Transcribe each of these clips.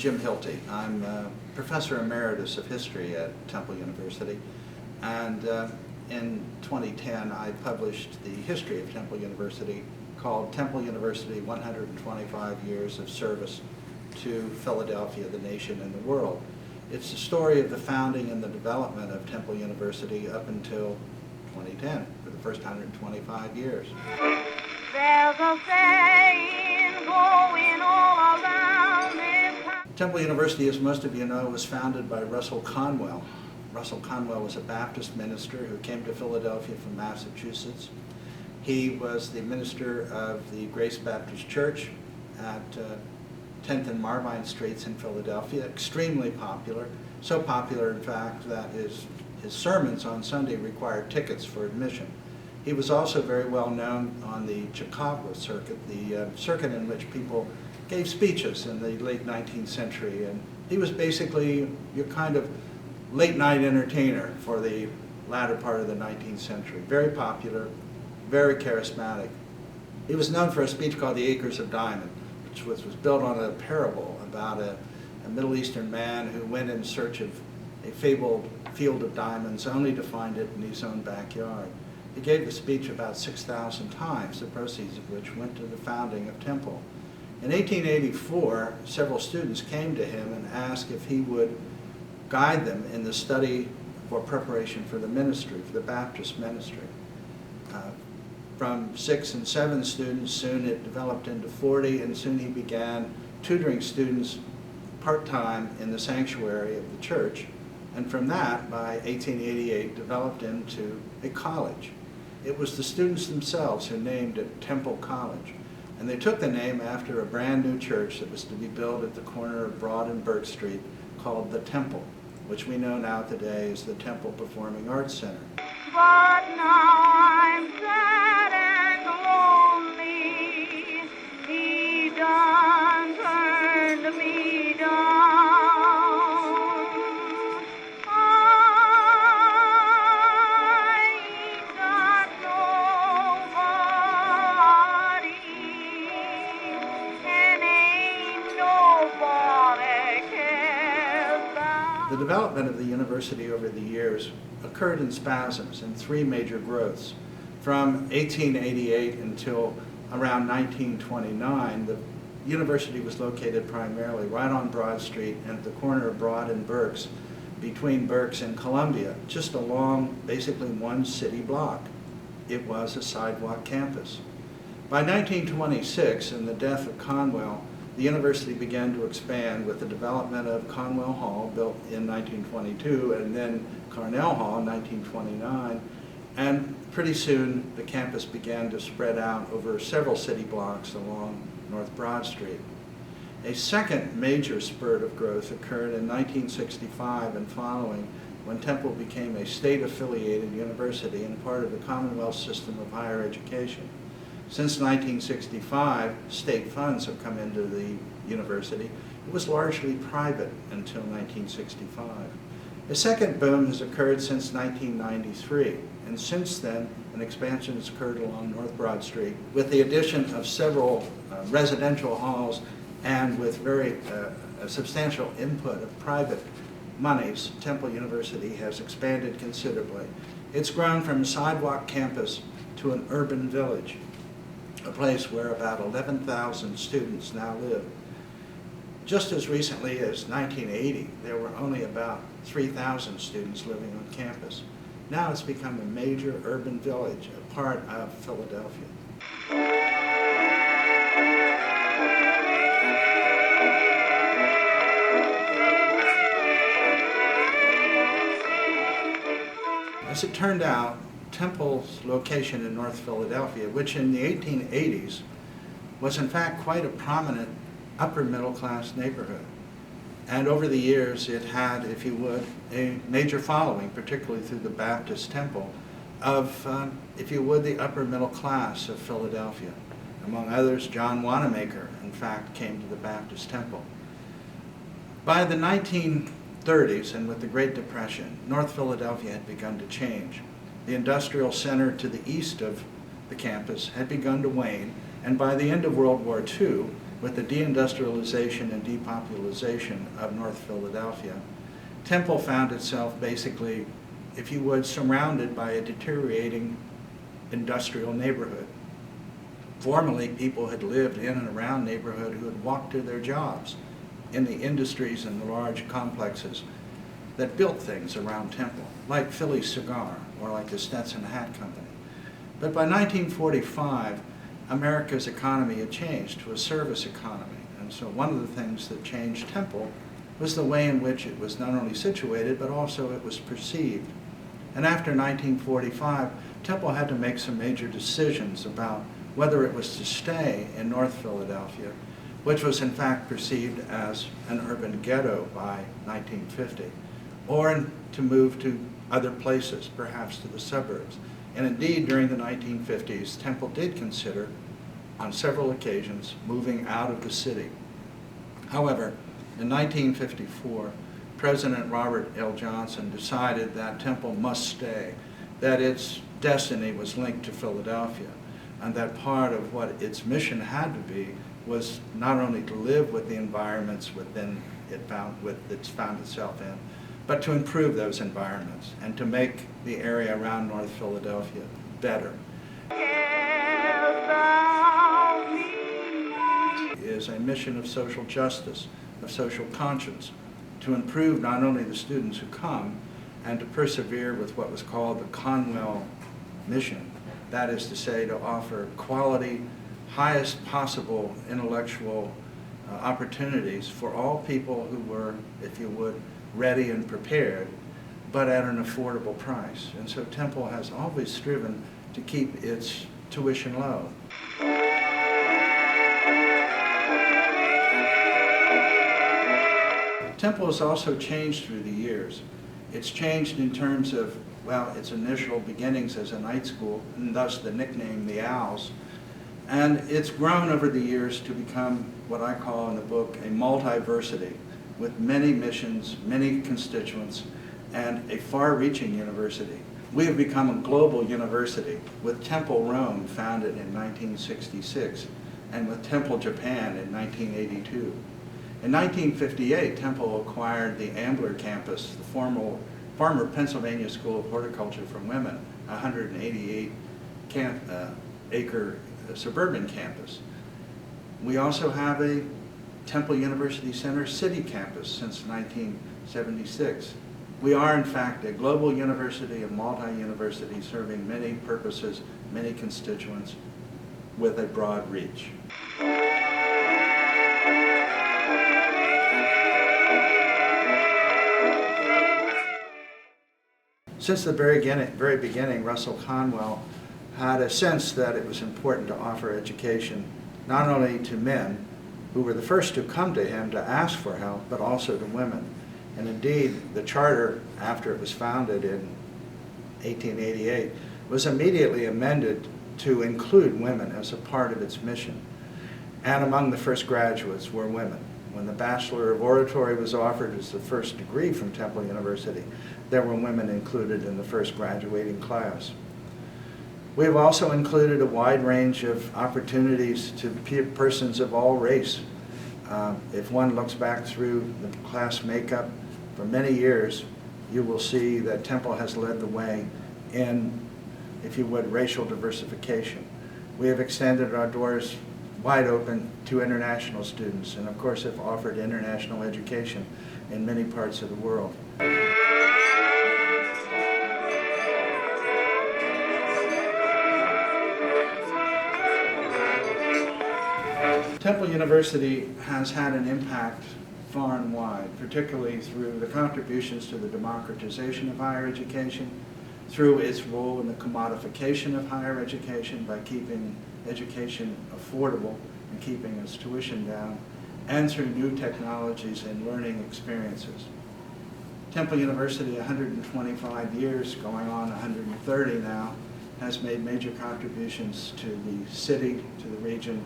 Jim Hilty. I'm Professor Emeritus of History at Temple University, and in 2010 I published the history of Temple University called Temple University 125 Years of Service to Philadelphia, the Nation, and the World. It's the story of the founding and the development of Temple University up until 2010, for the first 125 years. There's a saying going all around this town. Temple University, as most of you know, was founded by Russell Conwell. Russell Conwell was a Baptist minister who came to Philadelphia from Massachusetts. He was the minister of the Grace Baptist Church at 10th and Marvine Streets in Philadelphia, extremely popular, so popular in fact that his sermons on Sunday required tickets for admission. He was also very well known on the Chicago circuit, the circuit in which people gave speeches in the late 19th century, and he was basically your kind of late night entertainer for the latter part of the 19th century. Very popular, very charismatic. He was known for a speech called The Acres of Diamond, which was built on a parable about a Middle Eastern man who went in search of a fabled field of diamonds only to find it in his own backyard. He gave the speech about 6,000 times, the proceeds of which went to the founding of Temple. In 1884, several students came to him and asked if he would guide them in the study for preparation for the ministry, for the Baptist ministry. From 6 and 7 students, soon it developed into 40, and soon he began tutoring students part-time in the sanctuary of the church. And from that, by 1888, developed into a college. It was the students themselves who named it Temple College. And they took the name after a brand new church that was to be built at the corner of Broad and Burke Street called the Temple, which we know now today as the Temple Performing Arts Center. But now I'm sad and lonely. He done turned me down. I ain't got nobody, and ain't nobody cares about. The development of the university over the years occurred in spasms in 3 major growths. From 1888 until around 1929, the university was located primarily right on Broad Street and at the corner of Broad and Burke's, between Burke's and Columbia, just along basically one city block. It was a sidewalk campus. By 1926, and the death of Conwell, the university began to expand with the development of Conwell Hall, built in 1922, and then Carnell Hall in 1929. And pretty soon, the campus began to spread out over several city blocks along North Broad Street. A second major spurt of growth occurred in 1965 and following, when Temple became a state-affiliated university and part of the Commonwealth system of higher education. Since 1965, state funds have come into the university. It was largely private until 1965. A second boom has occurred since 1993, and since then, an expansion has occurred along North Broad Street with the addition of several residential halls and with very substantial input of private monies. Temple University has expanded considerably. It's grown from a sidewalk campus to an urban village, a place where about 11,000 students now live. Just as recently as 1980, there were only about 3,000 students living on campus. Now it's become a major urban village, a part of Philadelphia. As it turned out, Temple's location in North Philadelphia, which in the 1880s was in fact quite a prominent upper middle class neighborhood. And over the years it had, if you would, a major following, particularly through the Baptist Temple, of, if you would, the upper middle class of Philadelphia. Among others, John Wanamaker, in fact, came to the Baptist Temple. By the 1930s, and with the Great Depression, North Philadelphia had begun to change. The industrial center to the east of the campus had begun to wane, and by the end of World War II, with the deindustrialization and depopulation of North Philadelphia, Temple found itself basically, if you would, surrounded by a deteriorating industrial neighborhood. Formerly, people had lived in and around neighborhood who had walked to their jobs in the industries and the large complexes that built things around Temple, like Philly Cigar or like the Stetson Hat Company. But by 1945, America's economy had changed to a service economy. And so one of the things that changed Temple was the way in which it was not only situated, but also it was perceived. And after 1945, Temple had to make some major decisions about whether it was to stay in North Philadelphia, which was in fact perceived as an urban ghetto by 1950, or to move to other places, perhaps to the suburbs. And indeed, during the 1950s, Temple did consider, on several occasions, moving out of the city. However, in 1954, President Robert L. Johnson decided that Temple must stay, that its destiny was linked to Philadelphia, and that part of what its mission had to be was not only to live with the environments within it's found itself in, but to improve those environments and to make the area around North Philadelphia better. Is a mission of social justice, of social conscience, to improve not only the students who come and to persevere with what was called the Conwell mission. That is to say, to offer quality, highest possible intellectual opportunities for all people who were, if you would, ready and prepared, but at an affordable price. And so Temple has always striven to keep its tuition low. Temple has also changed through the years. It's changed in terms of, well, its initial beginnings as a night school, and thus the nickname the Owls. And it's grown over the years to become what I call in the book a multiversity, with many missions, many constituents, and a far-reaching university. We have become a global university, with Temple Rome founded in 1966, and with Temple Japan in 1982. In 1958, Temple acquired the Ambler campus, the former Pennsylvania School of Horticulture for Women, a 188-acre suburban campus. We also have a Temple University Center City campus since 1976. We are, in fact, a global university, a multi-university serving many purposes, many constituents, with a broad reach. Since the very beginning, Russell Conwell had a sense that it was important to offer education not only to men, who were the first to come to him to ask for help, but also to women. And indeed, the charter, after it was founded in 1888, was immediately amended to include women as a part of its mission. And among the first graduates were women. When the Bachelor of Oratory was offered as the first degree from Temple University, there were women included in the first graduating class. We have also included a wide range of opportunities to persons of all race. If one looks back through the class makeup for many years, you will see that Temple has led the way in, if you would, racial diversification. We have extended our doors wide open to international students, and of course have offered international education in many parts of the world. Temple University has had an impact far and wide, particularly through the contributions to the democratization of higher education, through its role in the commodification of higher education by keeping education affordable and keeping its tuition down, and through new technologies and learning experiences. Temple University, 125 years, going on 130 now, has made major contributions to the city, to the region,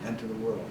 and to the world.